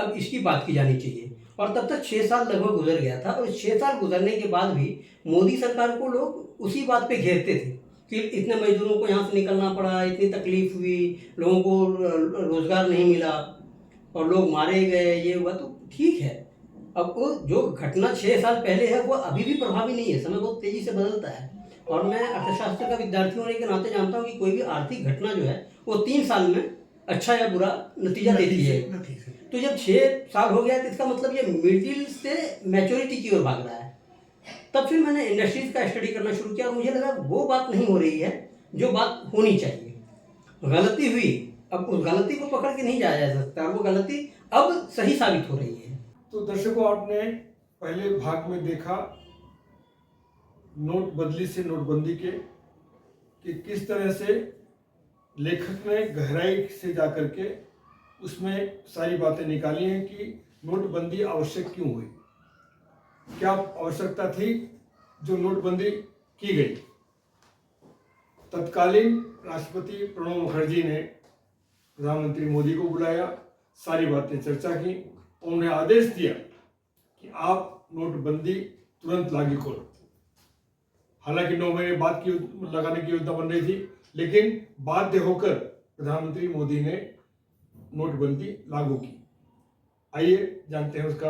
अब इसकी बात की जानी चाहिए। और तब तक 6 साल लगभग गुजर गया था और 6 साल गुजरने के बाद भी मोदी सरकार को लोग उसी बात पे घेरते थे कि इतने मजदूरों को यहाँ से निकलना पड़ा, इतनी तकलीफ हुई, लोगों को रोजगार नहीं मिला और लोग मारे गए, ये हुआ। तो ठीक है, अब वो जो घटना 6 साल पहले है वो अभी भी प्रभावी नहीं है, समय बहुत तेजी से बदलता है। और मैं अर्थशास्त्र का विद्यार्थी होने के नाते जानता हूँ कि कोई भी आर्थिक घटना जो है वो 3 साल में अच्छा या बुरा नतीजा देती है। तो जब 6 साल हो गया तो इसका मतलब ये मिडिल से मैच्योरिटी की ओर भाग रहा है। तब फिर मैंने इंडस्ट्रीज का स्टडी करना शुरू किया और मुझे लगा वो बात नहीं हो रही है जो बात होनी चाहिए। गलती हुई, अब उस गलती को पकड़ के नहीं जाया जा सकता, वो गलती अब सही साबित हो रही है। तो दर्शकों, आपने पहले भाग में देखा नोट बदली से नोटबंदी के कि किस तरह से लेखक ने गहराई से जाकर के उसमें सारी बातें निकाली हैं कि नोटबंदी आवश्यक क्यों हुई, क्या आवश्यकता थी जो नोटबंदी की गई। तत्कालीन राष्ट्रपति प्रणब मुखर्जी ने प्रधानमंत्री मोदी को बुलाया, सारी बातें चर्चा की, उन्होंने आदेश दिया कि आप नोटबंदी तुरंत लागू करो। हालांकि 9 महीने बाद की लगाने की योजना बन रही थी, लेकिन बाध्य होकर प्रधानमंत्री मोदी ने नोटबंदी लागू की। आइए जानते हैं उसका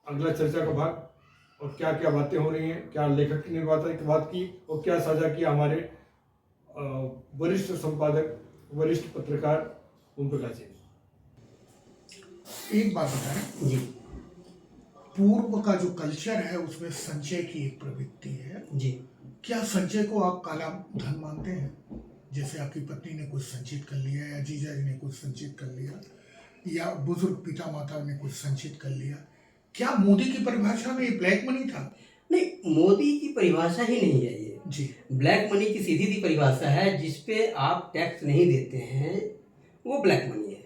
अगला चर्चा का भाग और क्या क्या बातें हो रही हैं, क्या लेखक ने बात की और क्या साझा किया हमारे वरिष्ठ संपादक, वरिष्ठ पत्रकार ओम प्रकाश जी। एक बात बताएं जी पूर्व का जो कल्चर है उसमें संचय की एक प्रवृत्ति है जी। क्या संचय को आप काला धन मानते हैं? जैसे आपकी पत्नी ने कुछ संचित कर लिया या जीजा जी ने कुछ संचित कर लिया या बुजुर्ग पिता माता ने कुछ संचित कर लिया, क्या मोदी की परिभाषा में ये ब्लैक मनी था? नहीं, मोदी की परिभाषा ही नहीं है ये जी। ब्लैक मनी की सीधी सी परिभाषा है, जिसपे आप टैक्स नहीं देते हैं वो ब्लैक मनी है।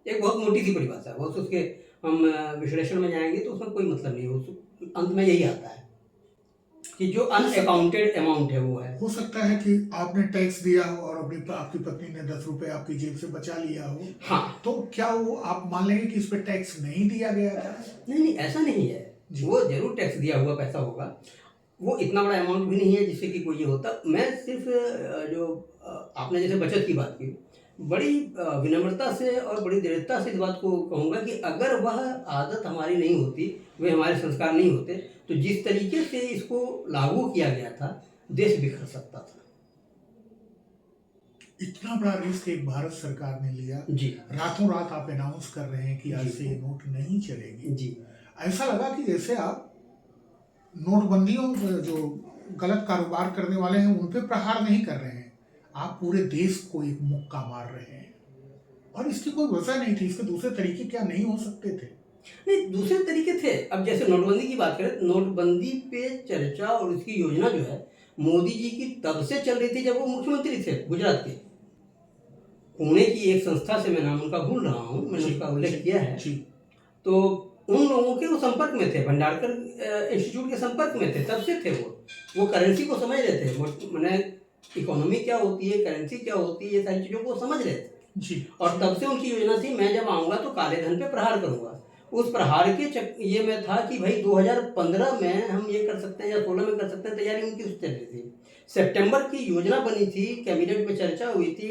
एक बहुत मोटी सी परिभाषा है, बहुत उसके हम विश्लेषण में जाएंगे तो उसमें कोई मतलब नहीं है। उस अंत में यही आता है कि जो अनअकाउंटेड अमाउंट है वो है। हो सकता है कि आपने टैक्स दिया हो और आपकी पत्नी ने 10 रुपए आपकी जेब से बचा लिया हो। हाँ, तो क्या वो आप मान लेंगे कि इस पे टैक्स नहीं दिया गया था? नहीं, ऐसा नहीं है, वो जरूर टैक्स दिया हुआ पैसा होगा। वो इतना बड़ा अमाउंट भी नहीं है जिससे कि कोई ये होता। मैं सिर्फ जो आपने जैसे बचत की बात की, बड़ी विनम्रता से और बड़ी दृढ़ता से इस बात को कहूँगा कि अगर वह आदत हमारी नहीं होती, वे हमारे संस्कार नहीं होते, तो जिस तरीके से इसको लागू किया गया था देश बिखर सकता था। इतना बड़ा रिस्क एक भारत सरकार ने लिया जी रातों रात आप अनाउंस कर रहे हैं कि आज से ये नोट नहीं चलेगी। जी। ऐसा लगा कि जैसे आप नोटबंदियों जो गलत कारोबार करने वाले हैं उन पे प्रहार नहीं कर रहे हैं, आप पूरे देश को एक मुक्का मार रहे हैं। और इसकी कोई वजह नहीं थी, इसके दूसरे तरीके क्या नहीं हो सकते थे? नहीं, दूसरे तरीके थे। अब जैसे नोटबंदी की बात करें, नोटबंदी पे चर्चा और उसकी योजना जो है मोदी जी की तब से चल रही थी जब वो मुख्यमंत्री थे गुजरात के। पुणे की एक संस्था से मैं नाम उनका भूल रहा हूँ, मैंने उसका उल्लेख किया है। तो उन लोगों के वो संपर्क में थे, भंडारकर इंस्टीट्यूट के संपर्क में थे, तब से थे वो करेंसी को समझ रहे थे, मैंने इकोनॉमी क्या होती है, करेंसी क्या होती है, ये सारी चीज़ों को समझ रहे थे जी। और तब से उनकी योजना थी मैं जब आऊँगा तो काले धन पे प्रहार करूँगा। उस प्रहार के ये में था कि भाई 2015 में हम ये कर सकते हैं या 16 में कर सकते हैं, तैयारी उनकी उस चल रही थी। सितंबर की योजना बनी थी, कैबिनेट में चर्चा हुई थी,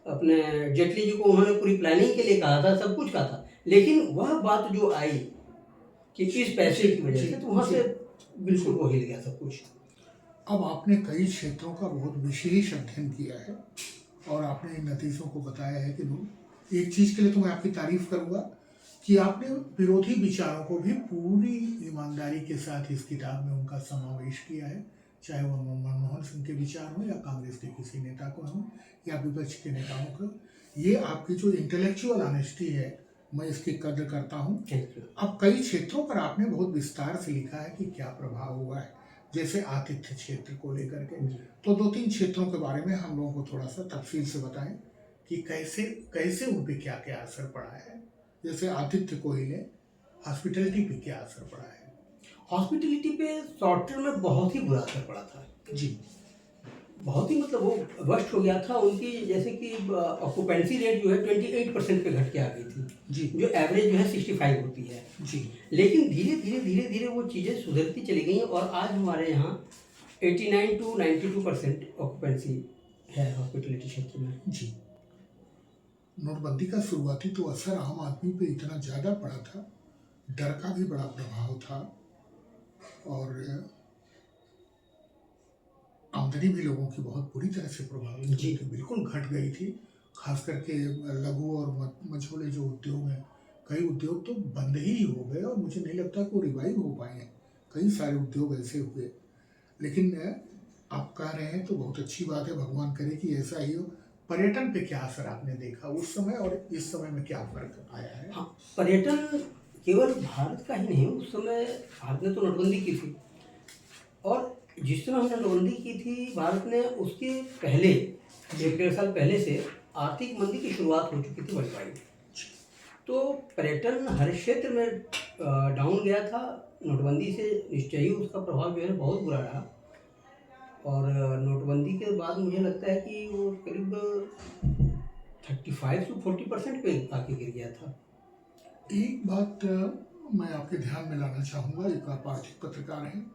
अपने जेटली जी को उन्होंने पूरी प्लानिंग के लिए कहा था, सब कुछ कहा था, लेकिन वह बात जो आई कि इस पैसे की वजह से, तो वहाँ से बिल्कुल वो हिल गया सब कुछ। अब आपने कई क्षेत्रों का बहुत विशेष अध्ययन किया है और आपने इन नतीजों को बताया है कि एक चीज़ के लिए तो मैं आपकी तारीफ करूँगा कि आपने विरोधी विचारों को भी पूरी ईमानदारी के साथ इस किताब में उनका समावेश किया है, चाहे वह मनमोहन सिंह के विचार हों या कांग्रेस के किसी नेता को हों या विपक्ष के नेताओं को। ये आपकी जो इंटेलेक्चुअल ऑनेस्टी है, मैं इसकी कद्र करता हूँ। अब कई क्षेत्रों पर आपने बहुत विस्तार से लिखा है कि क्या प्रभाव हुआ है, जैसे आतिथ्य क्षेत्र को लेकर के। तो 2-3 क्षेत्रों के बारे में हम लोगों को थोड़ा सा तफसील से बताएं कि कैसे उन पर क्या क्या असर पड़ा है। जैसे आतिथ्य को ही लें, हॉस्पिटलिटी पे क्या असर पड़ा है? हॉस्पिटलिटी पे शॉर्ट टर्म में बहुत ही बुरा असर पड़ा था जी। बहुत ही मतलब वो वर्स्ट हो गया था उनकी, जैसे कि ऑक्यूपेंसी रेट जो है 28% पे घट के आ गई थी, जी जो एवरेज जो है 65 होती है। जी। लेकिन धीरे धीरे धीरे धीरे वो चीज़ें सुधरती चली गई और आज हमारे यहाँ 89 to 92% ऑक्यूपेंसी है हॉस्पिटलिटी क्षेत्र में। जी। नोटबंदी का शुरुआती तो असर आम आदमी पे इतना ज़्यादा पड़ा था, डर का भी बड़ा प्रभाव था और आमदनी भी लोगों की बहुत बुरी तरह से प्रभावित जी। हुई थी, बिल्कुल घट गई थी। खास करके लघु और मझोले जो उद्योग हैं, कई उद्योग तो बंद ही हो गए और मुझे नहीं लगता कि वो रिवाइव हो पाए हैं। कई सारे उद्योग ऐसे हुए, लेकिन आप कह रहे हैं तो बहुत अच्छी बात है, भगवान करे कि ऐसा ही हो। पर्यटन पे क्या असर आपने देखा उस समय और इस समय में, क्या फर्क आया है? हाँ, पर्यटन केवल भारत का ही नहीं, उस समय भारत ने तो नोटबंदी की थी और जिस समय हमने नोटबंदी की थी भारत ने, उसके पहले 1-1.5 साल पहले से आर्थिक मंदी की शुरुआत हो चुकी थी वर्ल्ड वाइड। तो पर्यटन हर क्षेत्र में डाउन गया था। नोटबंदी से निश्चय ही उसका प्रभाव जो है बहुत बुरा रहा और नोटबंदी के बाद मुझे लगता है कि वो करीब 35 to 40% पे आके गिर गया था। एक बात मैं आपके ध्यान में लाना चाहूँगा, एक आप आर्थिक पत्रकार हैं।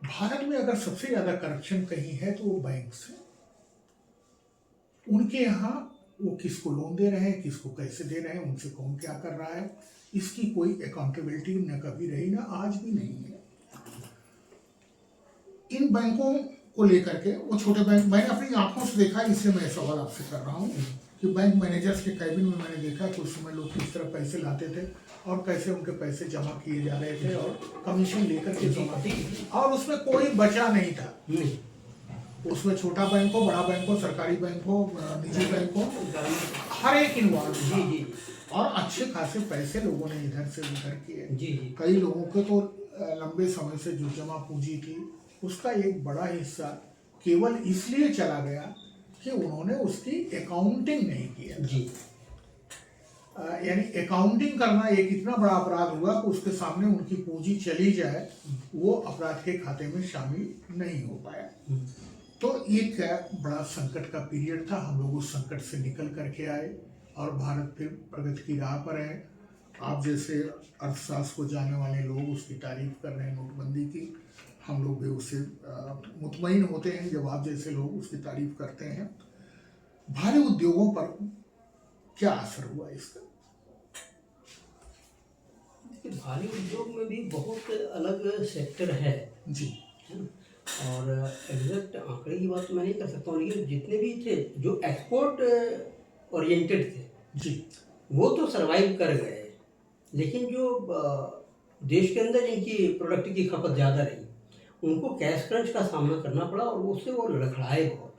भारत में अगर सबसे ज़्यादा करप्शन कहीं है तो वो बैंक से। उनके यहाँ वो किसको लोन दे रहे हैं, किसको कैसे दे रहे हैं, उनसे कौन क्या कर रहा है, इसकी कोई अकाउंटेबिलिटी न कभी रही, ना आज भी नहीं है। इन बैंकों को लेकर के, वो छोटे बैंक, मैंने अपनी आंखों से देखा, इसलिए मैं सवाल आपसे कर रहा हूँ कि बैंक मैनेजर्स के कैबिन में मैंने देखा कि उस समय लोग किस तरह पैसे लाते थे और कैसे उनके पैसे जमा किए जा रहे थे और कमीशन लेकर के जमा किए, और उसमें कोई बचा नहीं था। उसमें छोटा बैंक हो, बड़ा बैंक हो, सरकारी बैंक हो, निजी बैंक हो, हर एक इन्वॉल्व था और अच्छे खासे पैसे लोगों ने इधर से उधर किए। कई लोगों के तो लंबे समय से जो जमा पूंजी थी उसका एक बड़ा हिस्सा केवल इसलिए चला गया कि उन्होंने उसकी अकाउंटिंग नहीं किया। यानी अकाउंटिंग करना एक इतना बड़ा अपराध हुआ कि उसके सामने उनकी पूंजी चली जाए, वो अपराध के खाते में शामिल नहीं हो पाया। तो एक बड़ा संकट का पीरियड था, हम लोग उस संकट से निकल करके आए और भारत फिर प्रगति की राह पर है। आप जैसे अर्थशास्त्र को जानने वाले लोग उसकी तारीफ कर रहे हैं नोटबंदी की, हम लोग भी उससे मुतमईन होते हैं जब आप जैसे लोग उसकी तारीफ करते हैं। भारी उद्योगों पर क्या असर हुआ इसका? भारी उद्योग में भी बहुत अलग सेक्टर है जी, और एग्जैक्ट आंकड़े की बात तो मैं नहीं कर सकता हूँ, लेकिन जितने भी थे जो एक्सपोर्ट ओरिएंटेड थे जी, वो तो सरवाइव कर गए, लेकिन जो देश के अंदर जिनकी प्रोडक्ट की खपत ज़्यादा रही उनको कैश क्रंच का सामना करना पड़ा और उससे वो लड़खड़ाए बहुत।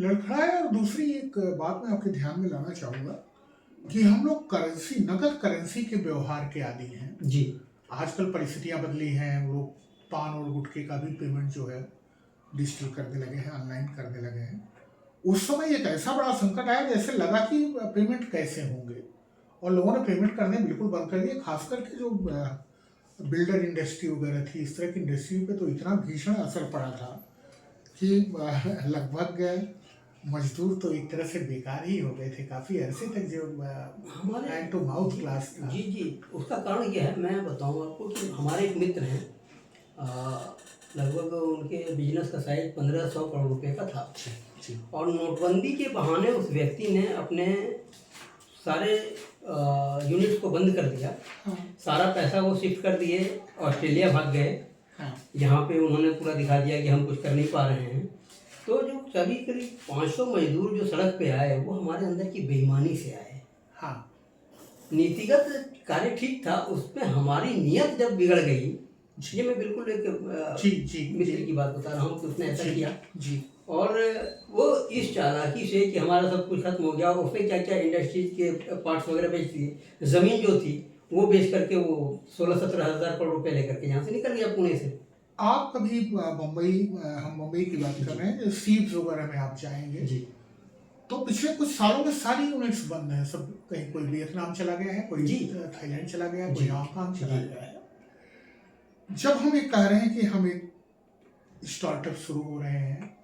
और दूसरी एक बात मैं आपके ध्यान में लाना चाहूँगा कि हम लोग करेंसी, नगद करेंसी के व्यवहार के आदी हैं जी। आजकल परिस्थितियाँ बदली हैं, हम लोग पान और गुटखे का भी पेमेंट जो है डिजिटल करने लगे हैं, ऑनलाइन करने लगे हैं। उस समय एक ऐसा बड़ा संकट आया जैसे लगा कि पेमेंट कैसे होंगे और लोगों ने पेमेंट करने बिल्कुल बंद कर दिए। खास करके जो बिल्डर इंडस्ट्री वगैरह थी, इस तरह की इंडस्ट्री पे तो इतना भीषण असर पड़ा था कि लगभग मजदूर तो एक तरह से बेकार ही हो गए थे काफ़ी अरसे तक, जो हमारे हैंड टू माउथ क्लास था। जी। उसका कारण क्या है मैं बताऊँ आपको कि हमारे एक मित्र हैं, लगभग उनके बिजनेस का साइज 1500 करोड़ रुपए का था जी। और नोटबंदी के बहाने उस व्यक्ति ने अपने सारे यूनिट्स को बंद कर दिया। हाँ, सारा पैसा वो शिफ्ट कर दिए, ऑस्ट्रेलिया भाग गए। हाँ, यहाँ पे उन्होंने पूरा दिखा दिया कि हम कुछ कर नहीं पा रहे हैं। तो जो सभी करीब 500 मजदूर जो सड़क पे आए वो हमारे अंदर की बेईमानी से आए। हाँ, नीतिगत कार्य ठीक था, उसमें हमारी नीयत जब बिगड़ गई, ये मैं बिल्कुल एक जी मित्र की बात बता रहा हूँ कि उसने ऐसा किया जी, और वो इस चालाकी से कि हमारा सब कुछ खत्म हो गया, उसने क्या क्या इंडस्ट्रीज के पार्ट्स वगैरह बेच दिए, ज़मीन जो थी वो बेच करके वो 16-17 हज़ार करोड़ रुपए लेकर के यहाँ से निकल गया पुणे से। आप कभी मुंबई, हम मुंबई की बात कर रहे हैं, सीप्स वगैरह में आप जाएंगे जी। तो पिछले कुछ सालों में सारी यूनिट्स बंद हैं सब। कहीं कोई वियतनाम चला गया है, कोई जी। थाईलैंड चला गया है, कोई जी। हांगकांग चला जी। गया है। जब हम ये कह रहे हैं कि हम एक स्टार्टअप शुरू हो रहे हैं,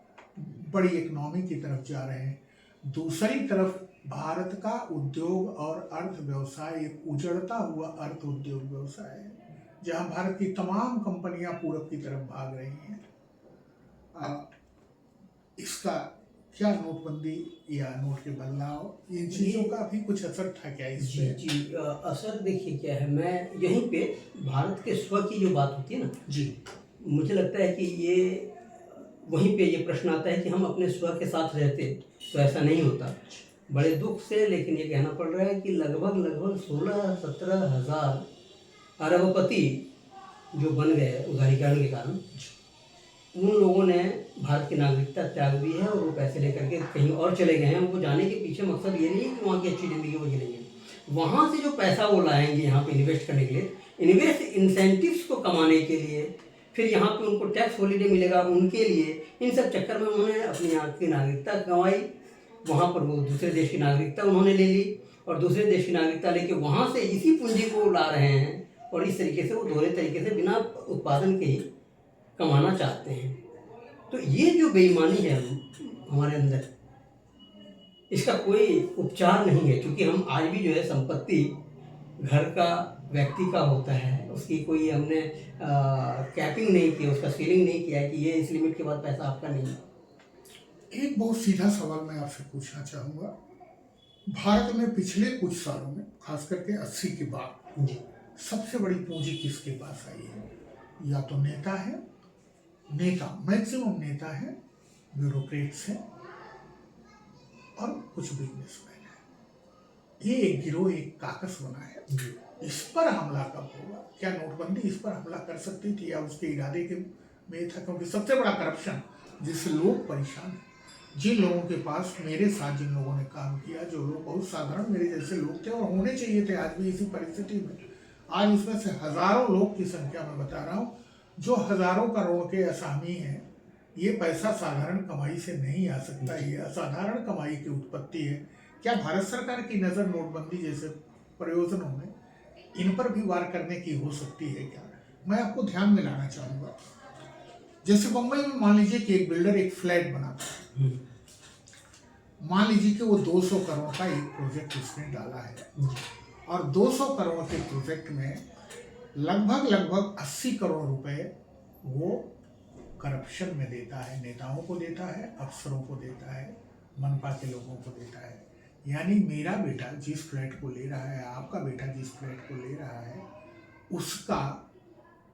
बड़ी इकोनॉमी की तरफ जा रहे हैं। दूसरी तरफ भारत का उद्योग और अर्थ व्यवसाय एक उजड़ता हुआ अर्थ उद्योग व्यवसाय है, जहां भारत की तमाम कंपनियां पूरब की तरफ भाग रही हैं। इसका क्या नोटबंदी या नोट के बदलाव, इन चीज़ों का भी कुछ असर था क्या इस जी पे? जी असर देखिए क्या है, मैं यहीं पे भारत के स्व की जो बात होती है ना, जी मुझे लगता है कि ये वहीं पे ये प्रश्न आता है कि हम अपने स्व के साथ रहते तो ऐसा नहीं होता। बड़े दुख से लेकिन ये कहना पड़ रहा है कि लगभग 16-17 हज़ार अरबपति जो बन गए उदारीकरण के कारण, उन लोगों ने भारत की नागरिकता त्याग दी है और वो पैसे लेकर के कहीं और चले गए हैं। उनको जाने के पीछे मकसद ये नहीं है कि वहाँ की अच्छी ज़िंदगी वो जिलेंगे, वहाँ से जो पैसा वो लाएंगे यहाँ पे इन्वेस्ट करने के लिए, इन्वेस्ट इंसेंटिव्स को कमाने के लिए, फिर यहाँ पे उनको टैक्स हॉलीडे मिलेगा उनके लिए, इन सब चक्कर में उन्होंने अपनी यहाँ की नागरिकता गंवाई। वहाँ पर वो दूसरे देश की नागरिकता उन्होंने ले ली और दूसरे देश की नागरिकता लेके वहाँ से इसी पूंजी को ला रहे हैं और इस तरीके से वो दोहरे तरीके से बिना उत्पादन के ही कमाना चाहते हैं। तो ये जो बेईमानी है हमारे अंदर, इसका कोई उपचार नहीं है, क्योंकि हम आज भी जो है संपत्ति घर का व्यक्ति का होता है, उसकी कोई हमने कैपिंग नहीं की, उसका सीलिंग नहीं किया है कि ये इस लिमिट के बाद पैसा आपका नहीं है। एक बहुत सीधा सवाल मैं आपसे पूछना चाहूँगा। भारत में पिछले कुछ सालों में, खास करके 80 के बाद, जी सबसे बड़ी पूंजी किसके पास आई है? या तो नेता है, मैक्सिमम नेता है, ब्यूरोक्रेट्स हैं और कुछ बिजनेसमैन है। ये एक गिरोह, एक काकस बना है। इस पर हमला कब होगा? क्या नोटबंदी इस पर हमला कर सकती थी या उसके इरादे के में था? क्योंकि सबसे बड़ा करप्शन जिससे लोग परेशान हैं, जिन लोगों के पास, मेरे साथ जिन लोगों ने काम किया, जो लोग बहुत साधारण मेरे जैसे लोग थे और होने चाहिए थे आज भी इसी परिस्थिति में, आज उसमें से हजारों लोग की संख्या मैं बता रहा हूँ जो हजारों करोड़ के असामी हैं। ये पैसा साधारण कमाई से नहीं आ सकता, ये असाधारण कमाई की उत्पत्ति है। क्या भारत सरकार की नज़र नोटबंदी जैसे प्रयोजनों में इन पर भी वार करने की हो सकती है क्या? मैं आपको ध्यान में लाना चाहूँगा, जैसे मुंबई में मान लीजिए कि एक बिल्डर एक फ्लैट बनाता है, मान लीजिए कि वो 200 करोड़ का एक प्रोजेक्ट उसने डाला है और 200 करोड़ के प्रोजेक्ट में लगभग 80 करोड़ रुपए वो करप्शन में देता है, नेताओं को देता है, अफसरों को देता है, मनपा के लोगों को देता है। यानी मेरा बेटा जिस फ्लैट को ले रहा है, आपका बेटा जिस फ्लैट को ले रहा है, उसका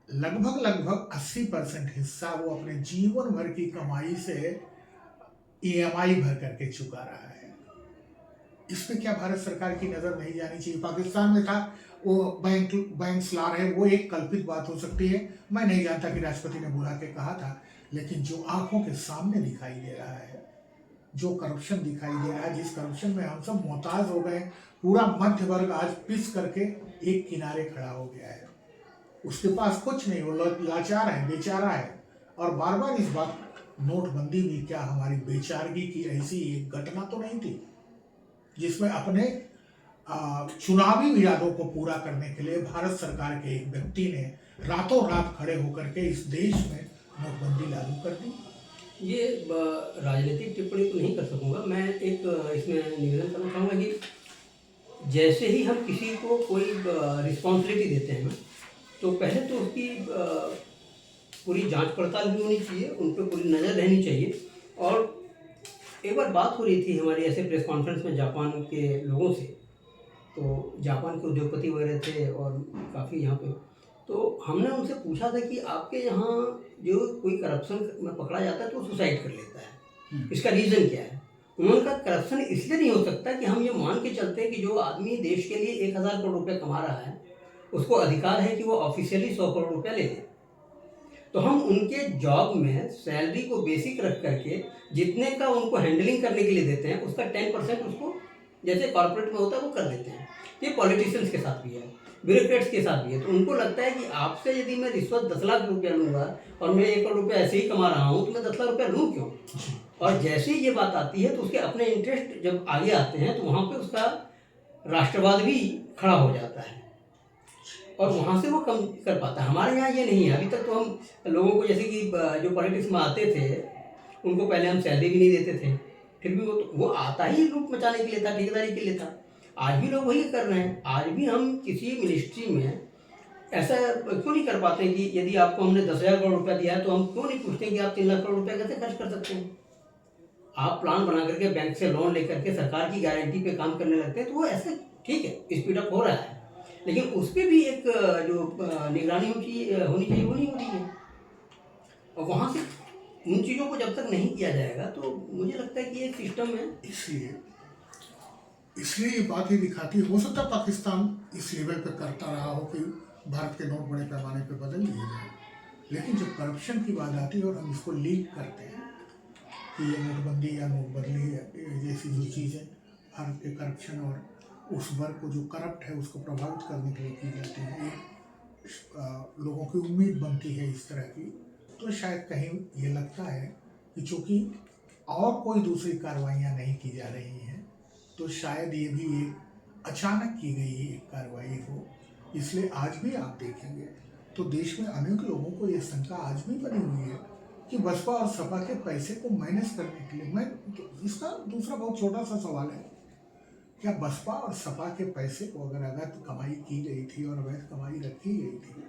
लगभग 80% हिस्सा वो अपने जीवन भर की कमाई से EMI भर करके चुका रहा है। इस पे क्या भारत सरकार की नज़र नहीं जानी चाहिए? पाकिस्तान में था, वो बैंक्स ला रहे, वो एक कल्पित बात हो सकती है, मैं नहीं जानता कि राष्ट्रपति ने बुला के कहा था, लेकिन जो आंखों के सामने दिखाई दे रहा है, जो करप्शन दिखाई दे रहा है, जिस करप्शन में हम सब मोहताज हो गए, पूरा मध्य वर्ग आज पिस करके एक किनारे खड़ा हो गया है, उसके पास कुछ नहीं, वो लाचार है, बेचारा है। और बार बार इस बात, नोटबंदी भी क्या हमारी बेचारगी की ऐसी एक घटना तो नहीं थी जिसमें अपने चुनावी इरादों को पूरा करने के लिए भारत सरकार के एक व्यक्ति ने रातों रात खड़े होकर के इस देश में नोटबंदी लागू कर दी? ये राजनीतिक टिप्पणी तो नहीं कर सकूँगा, मैं एक इसमें निवेदन करना चाहूँगा कि जैसे ही हम किसी को कोई रिस्पॉन्सिबिलिटी देते हैं ना, तो पहले तो उसकी पूरी जांच पड़ताल भी होनी चाहिए, उन पर पूरी नज़र रहनी चाहिए। और एक बार बात हो रही थी हमारी ऐसे प्रेस कॉन्फ्रेंस में जापान के लोगों से, तो जापान के उद्योगपति वगैरह थे और काफ़ी यहाँ पे, तो हमने उनसे पूछा था कि आपके यहाँ जो कोई करप्शन में पकड़ा जाता है तो सुसाइड कर लेता है, इसका रीज़न क्या है? उन्होंने कहा करप्शन इसलिए नहीं हो सकता कि हम ये मान के चलते हैं कि जो आदमी देश के लिए 1000 करोड़ रुपये कमा रहा है, उसको अधिकार है कि वो ऑफिशियली 100 करोड़ रुपया ले ले। तो हम उनके जॉब में सैलरी को बेसिक रख करके जितने का उनको हैंडलिंग करने के लिए देते हैं, उसका 10% उसको जैसे कॉर्पोरेट में होता है वो कर देते हैं। ये पॉलिटिशियंस के साथ भी है, ब्यूरोक्रेट्स के साथ भी है। तो उनको लगता है कि आपसे यदि मैं रिश्वत 10 लाख रुपया लूँगा और मैं 1 करोड़ रुपया ऐसे ही कमा रहा हूँ, तो मैं 10 लाख रुपया लूँ क्यों? और जैसे ही ये बात आती है तो उसके अपने इंटरेस्ट जब आगे आते हैं तो वहाँ पे उसका राष्ट्रवाद भी खड़ा हो जाता है। और वहाँ से वो कम कर पाता है। हमारे यहाँ ये नहीं है अभी तक। तो हम लोगों को जैसे कि जो पॉलिटिक्स में आते थे उनको पहले हम सैलरी भी नहीं देते थे, फिर भी वो आता ही लूट मचाने के लिए था, ठेकेदारी के लिए था। आज भी लोग वही कर रहे हैं। आज भी हम किसी मिनिस्ट्री में ऐसा क्यों नहीं कर पाते कि यदि आपको हमने 10,000 करोड़ रुपया दिया है तो हम क्यों नहीं पूछते कि आप 3 लाख करोड़ रुपया कैसे खर्च कर सकते हैं। आप प्लान बना करके बैंक से लोन लेकर के सरकार की गारंटी पे काम करने लगते हैं तो वो ऐसे ठीक है, स्पीड अप हो रहा है, लेकिन उस पर भी एक जो निगरानी होनी चाहिए वो नहीं हो रही है। और वहाँ से उन चीज़ों को जब तक नहीं किया जाएगा तो मुझे लगता है कि ये सिस्टम है। इसलिए ये बात ही दिखाती है, हो सकता है पाकिस्तान इस लेवल पे करता रहा हो कि भारत के नोट बड़े पैमाने पे बदल दिए जाए, लेकिन जब करप्शन की बात आती है और हम इसको लीक करते हैं कि ये नोटबंदी या नोटबदली जैसी जो चीज़ें भारत के करप्शन और उस वर्ग को जो करप्ट है उसको प्रभावित करने के लिए की जाती है, लोगों की उम्मीद बनती है इस तरह की, तो शायद कहीं ये लगता है कि चूँकि और कोई दूसरी कार्रवाइयाँ नहीं की जा रही हैं तो शायद ये भी एक अचानक की गई एक कार्रवाई हो। इसलिए आज भी आप देखेंगे तो देश में अनेक लोगों को ये शंका आज भी बनी हुई है कि बसपा और सपा के पैसे को मैनेज करने के लिए, मैं इसका दूसरा बहुत छोटा सा सवाल है, क्या बसपा और सपा के पैसे को अगर अवैध कमाई की गई थी और अवैध कमाई रखी गई थी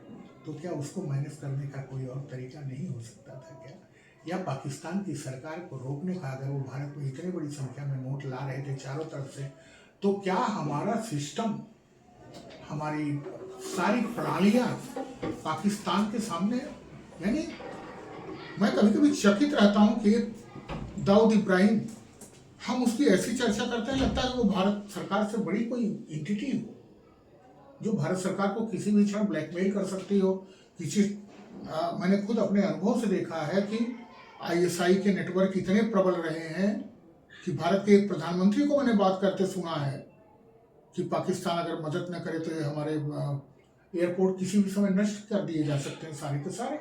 तो क्या उसको मैनेज करने का कोई और तरीका नहीं हो सकता था क्या? या पाकिस्तान की सरकार को रोकने का, अगर वो भारत में इतनी बड़ी संख्या में नोट ला रहे थे चारों तरफ से, तो क्या हमारा सिस्टम, हमारी सारी प्रणालियाँ पाकिस्तान के सामने, यानी मैं कभी कभी चकित रहता हूँ कि दाऊद इब्राहिम, हम उसकी ऐसी चर्चा करते हैं लगता है वो भारत सरकार से बड़ी कोई एंटिटी हो जो भारत सरकार को किसी भी क्षण ब्लैकमेल कर सकती हो। मैंने खुद अपने अनुभव से देखा है कि आईएसआई के नेटवर्क इतने प्रबल रहे हैं कि भारत के एक प्रधानमंत्री को मैंने बात करते सुना है कि पाकिस्तान अगर मदद न करे तो ये हमारे एयरपोर्ट किसी भी समय नष्ट कर दिए जा सकते हैं सारे के सारे।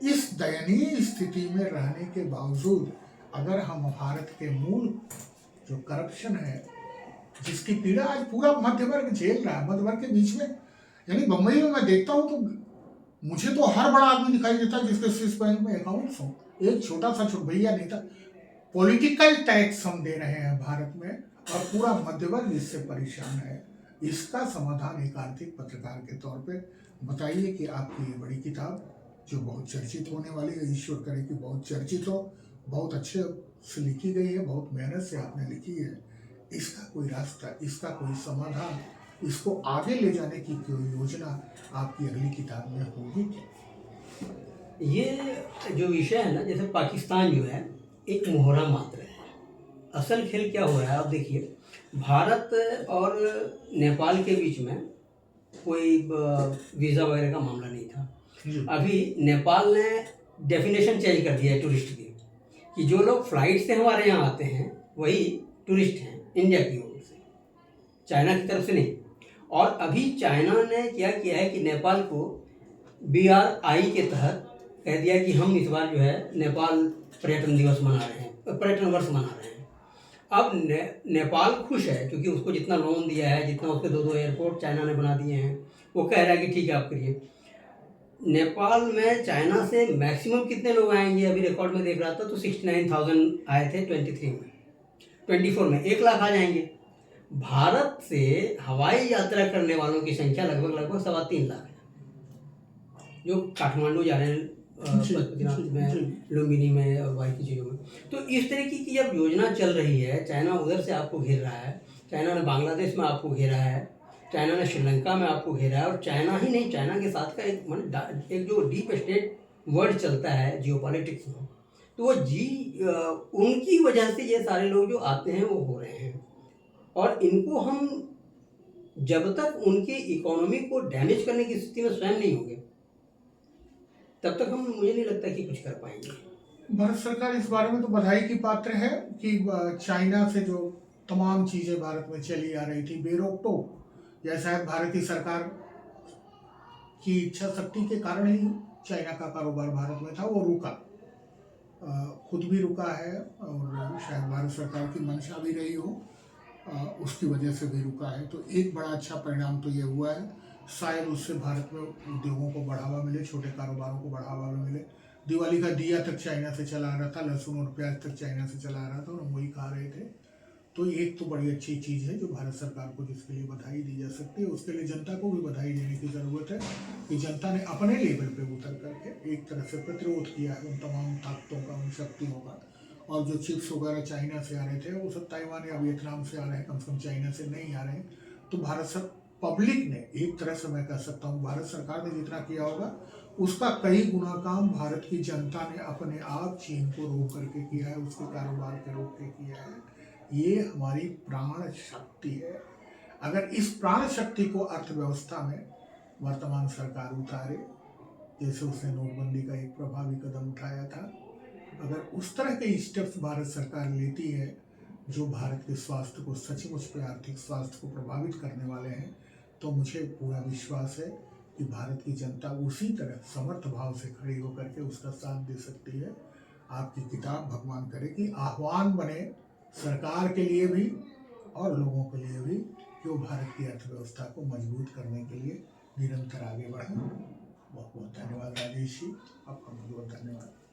इस दयनीय स्थिति में रहने के बावजूद अगर हम भारत के मूल जो करप्शन है, जिसकी पीड़ा आज पूरा मध्य वर्ग झेल रहा है, मध्य वर्ग के बीच में, यानी बम्बई में मैं देखता हूँ तो मुझे तो हर बड़ा आदमी दिखाई देता है जिसके स्विस बैंक में अकाउंट्स हो, एक छोटा सा छोटा भैया नहीं था। पॉलिटिकल टैक्स हम दे रहे हैं भारत में और पूरा मध्य वर्ग इससे परेशान है। इसका समाधान एक आर्थिक पत्रकार के तौर पे बताइए कि आपकी ये बड़ी किताब जो बहुत चर्चित होने वाली है, ईश्वर करे कि बहुत चर्चित हो, बहुत अच्छे से लिखी गई है, बहुत मेहनत से आपने लिखी है, इसका कोई रास्ता, इसका कोई समाधान, इसको आगे ले जाने की कोई योजना आपकी अगली किताब में होगी क्या? ये जो विषय है ना, जैसे पाकिस्तान जो है एक मोहरा मात्र है। असल खेल क्या हो रहा है आप देखिए, भारत और नेपाल के बीच में कोई वीज़ा वगैरह का मामला नहीं था। अभी नेपाल ने डेफिनेशन चेंज कर दिया है टूरिस्ट की, कि जो लोग फ्लाइट से हमारे यहाँ आते हैं वही टूरिस्ट हैं इंडिया की ओर से, चाइना की तरफ से नहीं। और अभी चाइना ने क्या किया है कि नेपाल को BRI के तहत कह दिया कि हम इस बार जो है नेपाल पर्यटन दिवस मना रहे हैं, पर्यटन वर्ष मना रहे हैं। अब नेपाल खुश है क्योंकि उसको जितना लोन दिया है, जितना उसके 2-2 एयरपोर्ट चाइना ने बना दिए हैं, वो कह रहा है कि ठीक है आप करिए। नेपाल में चाइना से मैक्सिमम कितने लोग आएंगे, अभी रिकॉर्ड में देख रहा था तो 69,000 आए थे 24 में 1 लाख आ जाएंगे। भारत से हवाई यात्रा करने वालों की संख्या लगभग 3.25 लाख है, जो काठमांडू जा रहे हैं, पशुपतिनाथ में, लुम्बिनी में और बाकी चीज़ों में। तो इस तरीके की जब योजना चल रही है, चाइना उधर से आपको घेर रहा है, चाइना ने बांग्लादेश में आपको घेरा है, चाइना ने श्रीलंका में आपको घेरा है, और चाइना ही नहीं, चाइना के साथ का एक जो डीप स्टेट वर्ड चलता है जियोपॉलिटिक्स में, तो वो उनकी वजह से ये सारे लोग जो आते हैं वो हो रहे हैं। और इनको हम जब तक उनकी इकोनॉमी को डैमेज करने की स्थिति में स्वयं नहीं होंगे तब तक मुझे नहीं लगता कि कुछ कर पाएंगे। भारत सरकार इस बारे में तो बधाई की पात्र है कि चाइना से जो तमाम चीज़ें भारत में चली आ रही थी बेरोक टोक, या शायद भारतीय सरकार की इच्छा शक्ति के कारण ही चाइना का कारोबार भारत में था, वो रुका, खुद भी रुका है, और शायद भारत सरकार की मंशा भी रही हो, उसकी वजह से भी रुका है। तो एक बड़ा अच्छा परिणाम तो ये हुआ है शायद उससे भारत में उद्योगों को बढ़ावा मिले, छोटे कारोबारों को बढ़ावा भी मिले। दिवाली का दिया तक चाइना से चला आ रहा था, लहसुन और प्याज तक चाइना से चला आ रहा था और हम वही खा रहे थे। तो एक तो बड़ी अच्छी चीज़ है जो भारत सरकार को, जिसके लिए बधाई दी जा सकती है। उसके लिए जनता को भी बधाई देने की ज़रूरत है कि जनता ने अपने लेवल पे उतर करके एक तरह से प्रतिरोध किया है उन तमाम ताकतों का, उन शक्तियों का। और जो चिप्स वगैरह चाइना से आ रहे थे वो सब ताइवान या वियतनाम से आ रहे हैं, कम से कम चाइना से नहीं आ रहे हैं। तो भारत पब्लिक ने, एक तरह से मैं कह सकता हूँ भारत सरकार ने जितना किया होगा उसका कई गुना काम भारत की जनता ने अपने आप चीन को रोक करके किया है, उसके कारोबार के रोक के किया है। ये हमारी प्राण शक्ति है। अगर इस प्राण शक्ति को अर्थव्यवस्था में वर्तमान सरकार उतारे, जैसे उसने नोटबंदी का एक प्रभावी कदम उठाया था, अगर उस तरह के स्टेप्स भारत सरकार लेती है जो भारत के स्वास्थ्य को सचमुच पे, आर्थिक स्वास्थ्य को प्रभावित करने वाले हैं, तो मुझे पूरा विश्वास है कि भारत की जनता उसी तरह समर्थ भाव से खड़ी होकर के उसका साथ दे सकती है। आपकी किताब भगवान करे कि आह्वान बने सरकार के लिए भी और लोगों के लिए भी कि वो भारत की अर्थव्यवस्था को मजबूत करने के लिए निरंतर आगे बढ़ें। बहुत बहुत धन्यवाद राजेश जी, आपका बहुत बहुत धन्यवाद।